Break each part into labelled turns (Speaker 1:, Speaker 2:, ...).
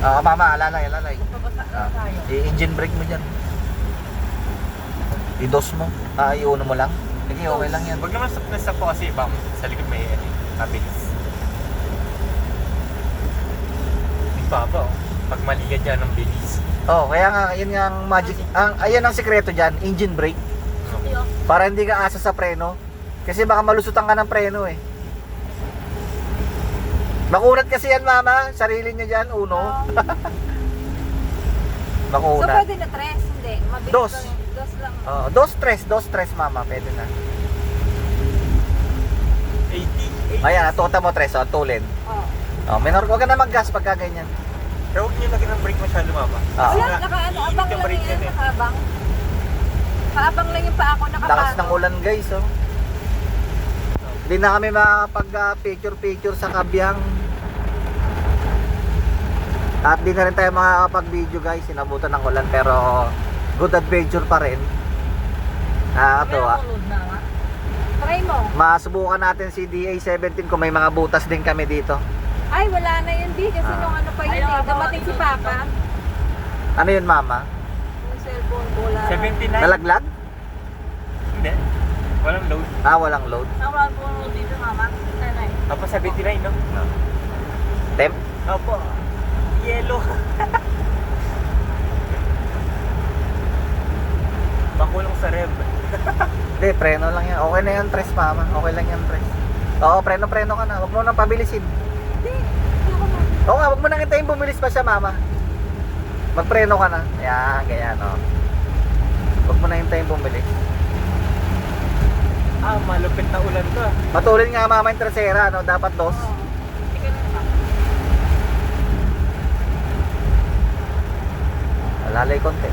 Speaker 1: Oo, mama, alalay, alalay.
Speaker 2: Pabasa na tayo.
Speaker 1: I-engine brake mo dyan. I-dos mo. Iuno mo lang. Sige, okay lang yan.
Speaker 3: Huwag naman sa po kasi ibang sa likod may mabilis. Di ba ba? Pag mali ka dyan ang bilis.
Speaker 1: Oh, kaya nga, yun nga ang magic. Ayan ang sikreto dyan, engine brake. Para hindi ka asa sa preno. Kasi baka malusutan ka ng preno eh. Makunat kasi yan, mama. Sarili niya dyan, uno.
Speaker 2: So
Speaker 1: Makunat.
Speaker 2: pwede na tres, hindi. Mabilis
Speaker 1: Dos.
Speaker 2: lang. Dos lang.
Speaker 1: Dos tres, mama. Pwede na.
Speaker 3: 80.
Speaker 1: Ayan, tuta mo tres, tulin.
Speaker 2: Oh.
Speaker 1: Minor, huwag ka na mag-gas pagka ganyan.
Speaker 3: Pero huwag niyo lagyan ng brake masyado, mama.
Speaker 2: Wala, nakaabang
Speaker 3: iinit
Speaker 2: lang
Speaker 3: yung brake
Speaker 2: yan,
Speaker 3: yan eh.
Speaker 2: nakaabang. Nakaabang lang yung pa ako,
Speaker 1: Lakas
Speaker 2: nakapagod.
Speaker 1: ng ulan, guys, oh. Hindi na kami makapag-picture-picture sa Kabyang. At di na rin tayo makakapag-video, guys. Sinabutan ng ulan, pero good adventure pa rin. Nakakatuwa.
Speaker 2: Try mo.
Speaker 1: Masubukan natin si DA-17 kung may mga butas din kami dito.
Speaker 2: Ay, wala na yun, di. Kasi nung ano pa yun eh. Dumating si Papa.
Speaker 1: Ano yun, mama?
Speaker 2: Yung cellphone ko lang.
Speaker 3: 79?
Speaker 1: Nalaglag?
Speaker 3: Hindi. Walang load.
Speaker 1: Walang load.
Speaker 2: Wala po dito, Mama. Nanay.
Speaker 3: Tapos 79, no?
Speaker 1: Temp?
Speaker 3: Opo. Yellow. Makulong sa rev.
Speaker 1: Hindi, preno lang yan. Okay na yan, tres, mama. Okay lang yan, tres. Oo, preno-preno ka na. Huwag mo nang pabilisin.
Speaker 2: Hindi. Hindi ako na.
Speaker 1: Oo nga, huwag mo nang hintayin bumilis pa siya, mama. Magpreno ka na. Ayan, ganyan, oh. Huwag mo nang hintayin bumilis.
Speaker 3: Malupit na ulan to.
Speaker 1: Matulin nga, mama, yung trasera, no? Dapat dos.
Speaker 2: Oo. Hindi ka na.
Speaker 1: Alalay konti.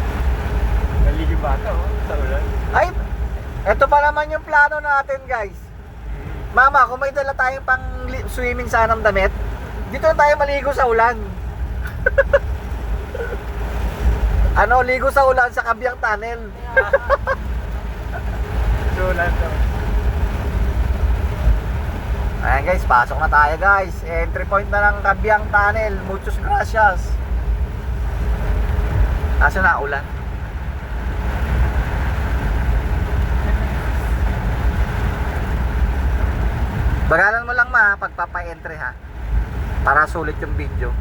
Speaker 3: Naligi bata, oh, sa ulan.
Speaker 1: Ay, eto pa naman yung plano natin, guys. Mama, kung may dala tayong pang swimming sanang damit, dito na tayo maligo sa ulan. Ligo sa ulan sa Kabyang Tunnel.
Speaker 3: So, ulan to.
Speaker 1: Ayan guys, pasok na tayo guys. Entry point na ng Kabyang Tunnel. Muchos gracias. Asa na ulan? Bagalan mo lang ma, pagpapa-entry ha. Para sulit yung video.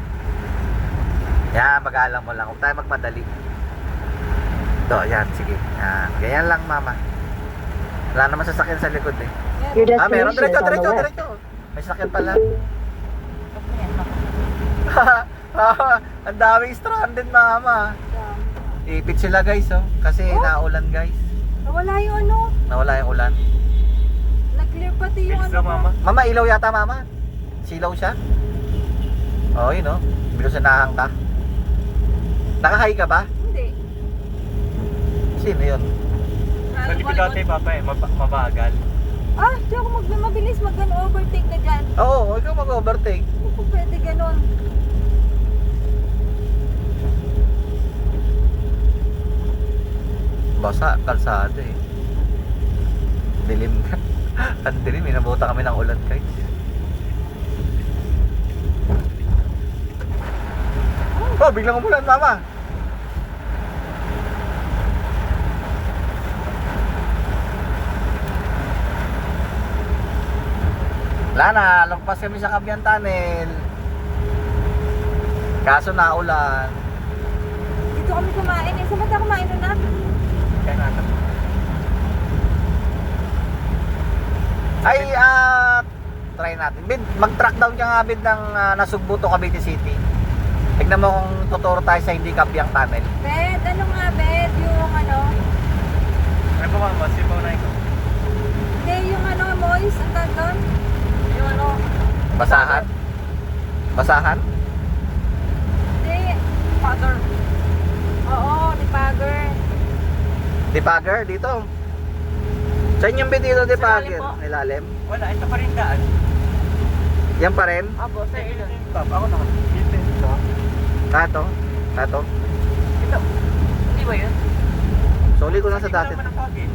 Speaker 1: Yan, bagalan mo lang. Huwag tayo magmadali. Ito, yan, sige. Yan, ganyan lang mama. Wala naman sasakyan sa likod eh.
Speaker 4: Your
Speaker 1: Meron.
Speaker 4: destination is on the
Speaker 1: Diretso,
Speaker 4: left.
Speaker 1: diretso. May sasakyan pala. Ang daming stranded mama. Ipit sila guys oh. Kasi naulan guys.
Speaker 2: Nawala yung ano.
Speaker 1: Nawala yung ulan.
Speaker 2: Nag-clear pati yung
Speaker 3: Bilis
Speaker 2: ano.
Speaker 3: lang, mama.
Speaker 1: Mama, ilaw yata mama. Silaw siya. Oh, yun oh. Bilos na nahang ka. Nakahay ka ba?
Speaker 2: Hindi.
Speaker 1: Sino yun?
Speaker 3: Sa likod dati, papa eh, mabagal.
Speaker 2: Di ako mabilis mag-overtake ka dyan.
Speaker 1: Oo, ikaw mag-overtake.
Speaker 2: Hindi ko pwede ganun.
Speaker 1: Basa, kalsada eh. Dilim ka. Ang dilim, inabuta kami ng ulan guys. Oh, biglang umulan mama. Wala na, lagpas kami sa Kabyang Tunnel. Kaso naulan.
Speaker 2: Dito kami kumain eh. Saan ba tayo kumain nun na?
Speaker 3: Kaya natin.
Speaker 1: Ay, try natin. Bid, mag-track down ka nga bid ng Nasugbu to Cavite City. Tignan mo kung tuturo tayo sa hindi Kabyang Tunnel.
Speaker 2: Bed, ano nga bed? Yung ano?
Speaker 3: Ano ba, mama? Sipaw na ikaw.
Speaker 2: Hindi, yung ano, moist, ang tawag doon? Yung ano?
Speaker 1: Basahan? Basahan?
Speaker 2: Hindi. Father. Oo, ni Pagger.
Speaker 1: Dipagger dito. Saan yung bid dito Dipagger?
Speaker 2: Ilalim po.
Speaker 1: Nilalim?
Speaker 3: Wala, ito pa rin daan.
Speaker 1: Yan pa rin?
Speaker 2: Abo, sa ilo.
Speaker 3: Ako na. Dito.
Speaker 1: Tato? Tato?
Speaker 3: Ito.
Speaker 2: Hindi ba yun?
Speaker 1: Suli ko lang sa dati.
Speaker 3: Hindi naman nakagin.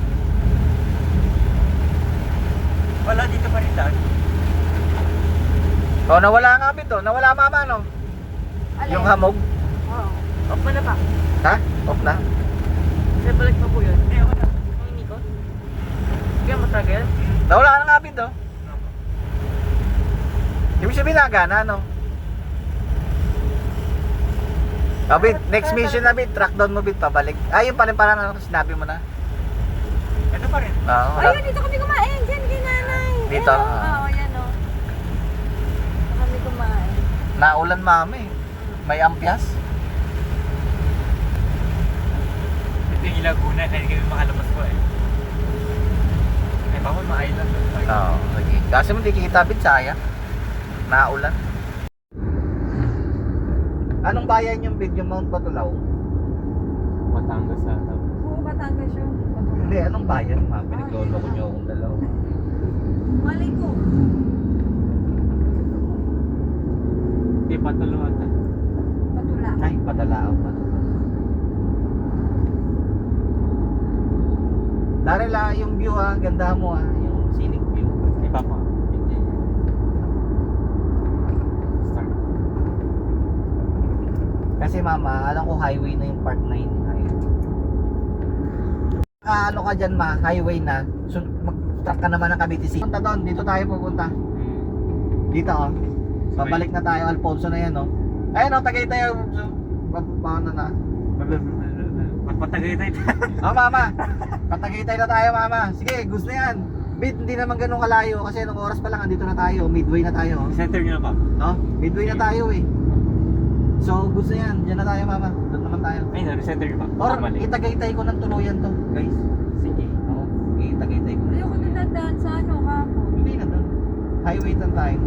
Speaker 3: Wala, dito pa rin daan.
Speaker 1: Oh, nawala nga bid to. Nawala mama no?
Speaker 2: Alin?
Speaker 1: Yung hamog.
Speaker 2: Oo.
Speaker 3: Off mo na pa.
Speaker 1: Ha? Off na?
Speaker 3: Kasi balik pa po yun. Ako na. Ang inikot. Kaya matagal.
Speaker 1: Nawala na nga, Bid, oh. Ibig sabihin nagana, no? Oh, Bid, next mission na, Bid. Track down mo, Bid, pabalik. Ay, yung parang ano, sinabi mo na.
Speaker 3: Ito pa rin.
Speaker 1: Oo,
Speaker 2: Ayun, dito kami kumain. Diyan, kay nanay.
Speaker 1: Dito?
Speaker 2: Ayun, oo, yan o. Dito kami kumain.
Speaker 1: Naulan, mami. May ampias.
Speaker 3: Ito yung Laguna. Kaya kami makalabas po eh. Ay, bawal ma-island.
Speaker 1: Oo, okay. Kasi hindi kita, Bid, sayang. Naulan. Anong bayan yung Bid, yung Mount Batulaw?
Speaker 3: Batangas sa ata.
Speaker 2: Oo, Batangas yun.
Speaker 1: Hindi, anong bayan, ma? Pinaglolo ko nyo akong dalaw.
Speaker 2: Malay ko.
Speaker 3: Hindi, patulo ata.
Speaker 2: Patula.
Speaker 1: Ay, Padalao pa. Darela, yung view ha, ganda mo ha, yung scenic view.
Speaker 3: Ay, papa. Hindi. Start.
Speaker 1: Kasi mama, alam ko highway na yung part 9 highway. Ano ka dyan ma, highway na. So, mag-truck ka naman ng Cavite City. Punta doon, dito tayo pupunta. Dito oh. Babalik na tayo, Alfonso na yan oh. Ayun oh, tagay tayo. Paano na?
Speaker 3: Magpatagay tayo.
Speaker 1: Oh mama, patagay na tayo mama. Sige, gusto na yan. Bid, hindi naman ganun kalayo kasi nung oras pa lang andito na tayo, midway na tayo.
Speaker 3: Center nyo na pa.
Speaker 1: No? Midway na tayo eh. So, gusto yan. Diyan na tayo mama. Doon naman tayo.
Speaker 3: Ay, center nyo pa.
Speaker 1: Or
Speaker 3: Mali.
Speaker 1: itagaytay ko ng tuluyan to, guys.
Speaker 3: Sige.
Speaker 1: Oo, itagaytay ko.
Speaker 2: Ayoko na dadaan sa ano, kapo.
Speaker 1: Hindi na doon. Highway lang tayo.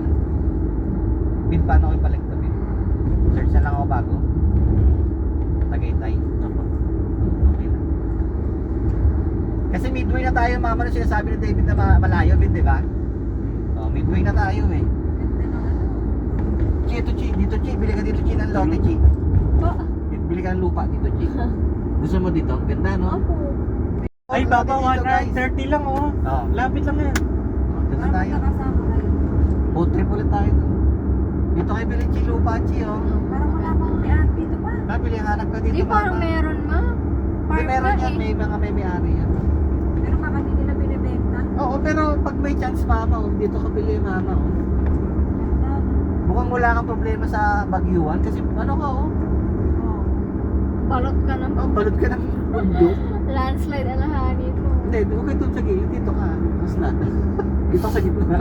Speaker 1: Bid, paano ko ipalik to, Bid? Search na lang ako bago. Tagaytay. Okay na. Kasi midway na tayo, mama, na sinasabi ni David na malayo, Bid, di ba? Oh, midway na tayo eh.
Speaker 2: Ganda ng ano.
Speaker 1: Chi, ito Chi, dito Chi, bili ka dito Chi ng lote Chi.
Speaker 2: Oh,
Speaker 1: Bili ka ng lupa dito Chi. Gusto mo dito? Ganda no?
Speaker 2: opo.
Speaker 3: Ay, baba,
Speaker 1: Dito, guys.
Speaker 3: 130 lang oh.
Speaker 1: Oo.
Speaker 3: Lapit lang yan.
Speaker 1: Dito
Speaker 2: Parang
Speaker 1: tayo.
Speaker 2: nakasama kayo.
Speaker 1: Food trip ulit tayo. Dito kayo bilhin Chi, lupa Chi oh.
Speaker 2: Parang wala pang may dito pa.
Speaker 1: Bili, hanap ka dito
Speaker 2: Hindi, parang
Speaker 1: mama.
Speaker 2: meron ma.
Speaker 1: Hindi
Speaker 2: Parang
Speaker 1: meron
Speaker 2: na
Speaker 1: yan,
Speaker 2: eh.
Speaker 1: may mga may-ari yan.
Speaker 2: Pero baka hindi nila binibenta.
Speaker 1: Oo, pero pag may chance mama, oh, dito ka bili mama oh.
Speaker 2: Ganda.
Speaker 1: Mukhang wala kang problema sa bagyuan kasi ano ka oh.
Speaker 2: Oh. Balot ka ng
Speaker 1: Oh, balot ka ng bundok.
Speaker 2: landslide alahanin mo.
Speaker 1: Hindi, okay doon sa gilid, dito ka. Mas na. Dito sa gitna.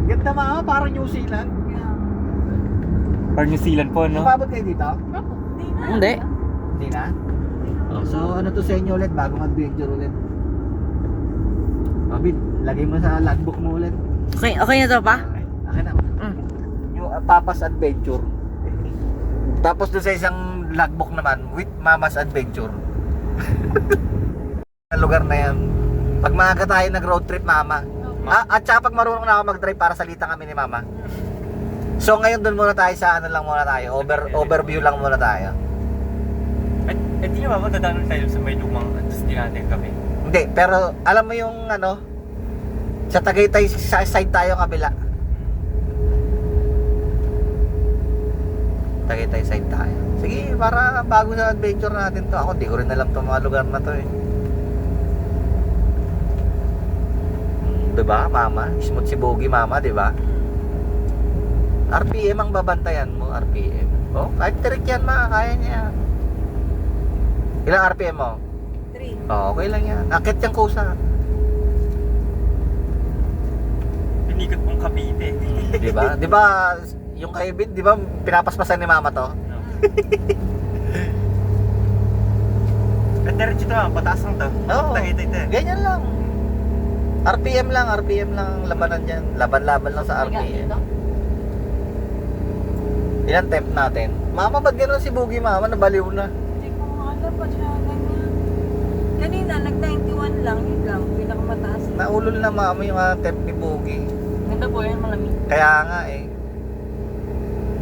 Speaker 1: Ganda mama, parang New Zealand.
Speaker 2: Yeah.
Speaker 3: Parang New Zealand po, no?
Speaker 1: Umabot kayo dito?
Speaker 2: Hindi na.
Speaker 3: Hindi.
Speaker 1: Hindi na? Oh, so ano to sa inyo ulit, bagong adventure ulit. Abid, lagay mo sa logbook mo ulit.
Speaker 4: Okay, okay na to pa?
Speaker 1: Akin na. Yung Papa's Adventure. Tapos doon sa isang logbook naman, with Mama's Adventure. Ang lugar na yan. Pag maaga tayo nag-road trip, Mama. At saka pag marunong na ako mag-drive para salita kami ni Mama. So ngayon doon muna tayo sa ano lang muna tayo, overview lang muna tayo.
Speaker 3: Eh, di nyo ba dadaanan tayo sa may lumang tapos di natin kami?
Speaker 1: Hindi, pero alam mo yung ano, sa Tagaytay sa side tayo kabila. Tagaytay side tayo. Sige, para bago sa adventure natin to. Ako, di ko rin alam itong mga lugar na to eh. Diba, mama? Smooth si Bogie, mama, diba? RPM ang babantayan mo, RPM. Oh, kahit tirik yan, ma, kaya niya. Ilang RPM mo?
Speaker 2: 3.
Speaker 1: Oh, okay lang yan. Akit yung kusa.
Speaker 3: Pinikot mong Cavite.
Speaker 1: Di ba? Di ba yung kay Bid, di ba pinapaspasan ni mama to?
Speaker 3: No. At diretso to, pataas lang to.
Speaker 1: Oo.
Speaker 3: Tagaytay to.
Speaker 1: Ganyan lang. RPM lang ang labanan dyan. Laban-laban lang sa RPM. Ilan temp natin? Mama, ba't gano'n si Boogie, mama? Nabaliw na.
Speaker 2: Hindi ko makakala pa siya ganyan. Kanina, nag-91 lang. Yun lang. Pinakamataas.
Speaker 1: Naulol na mama yung temp ni Boogie.
Speaker 2: Ganda po yan, malamig.
Speaker 1: Kaya nga eh.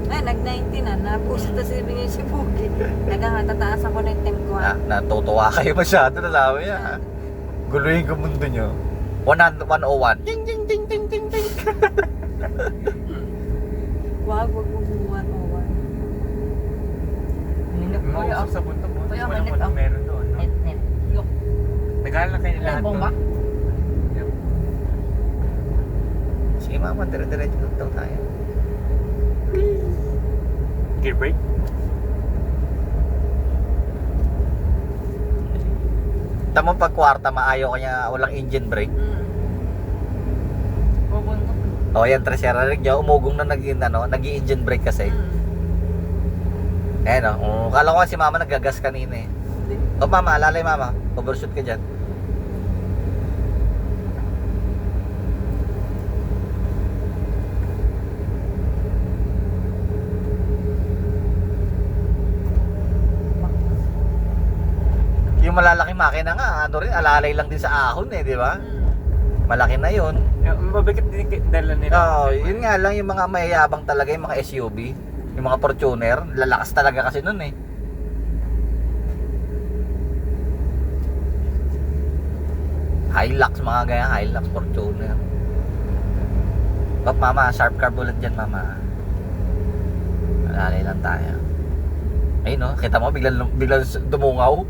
Speaker 2: Ay, nag-90 na. Napusta si Bugi. Nagkakatataas ako ng temp ko.
Speaker 1: Natutuwa kayo masyado na lawi ha. Guluhin ko mundo nyo. 101. Ding ding ding ding ding ding.
Speaker 2: Wag mo 101.
Speaker 3: Pasok sa bundok mo.
Speaker 2: Kuya,
Speaker 3: Walang
Speaker 2: mainit,
Speaker 3: kung
Speaker 2: oh.
Speaker 3: meron doon. No?
Speaker 2: Net. Look.
Speaker 3: Nag-aaral na kayo lahat
Speaker 2: Bomba?
Speaker 3: doon. Yep.
Speaker 1: Sige mama, dire-diretso lang daw tayo.
Speaker 3: Gear brake?
Speaker 1: Tama pag kwarta, maayaw kanya walang engine brake.
Speaker 2: Pupunta.
Speaker 1: O yan, Tresera rin niya, umugong na nag-engine brake kasi. Ayan o, kala ko si mama nagagas kanina eh. O mama, alalay mama, overshoot ka dyan. Yung malalaking makina nga, ano rin, alalay lang din sa ahon eh, di ba? Malaki na yun.
Speaker 3: Mabigat din yung dala nila.
Speaker 1: Oo, yun nga lang yung mga mayayabang talaga, yung mga SUV, yung mga Fortuner, lalakas talaga kasi nun eh. Hilux, mga ganyan, Hilux, Fortuner. Mama, sharp curve ulit dyan mama. Alalay lang tayo. Ayun no, kita mo, biglang dumungaw.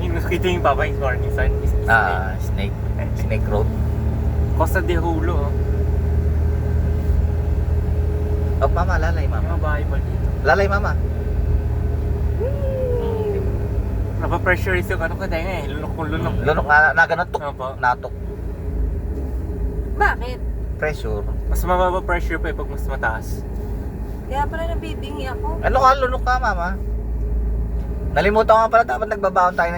Speaker 3: Yung nakita yung papa yung warning sign is
Speaker 1: Snake Road.
Speaker 3: Costa de Hulo.
Speaker 1: Oh mama, lalay
Speaker 3: Yung
Speaker 1: mama.
Speaker 3: mga bahay pa dito.
Speaker 1: Lalay mama.
Speaker 3: Napapressurize yung ano ka dahil nga eh. Lunok kung lunok.
Speaker 1: Lunok na ganun tuk.
Speaker 3: Opo.
Speaker 1: Natok.
Speaker 2: Bakit?
Speaker 1: Pressure.
Speaker 3: Mas mababa pressure pa eh pag mas mataas.
Speaker 2: Kaya pala nabibingi ako.
Speaker 1: Ano ka, lunok ka mama? Nalimutan ko nga pala, dapat nagbabaon tayo ng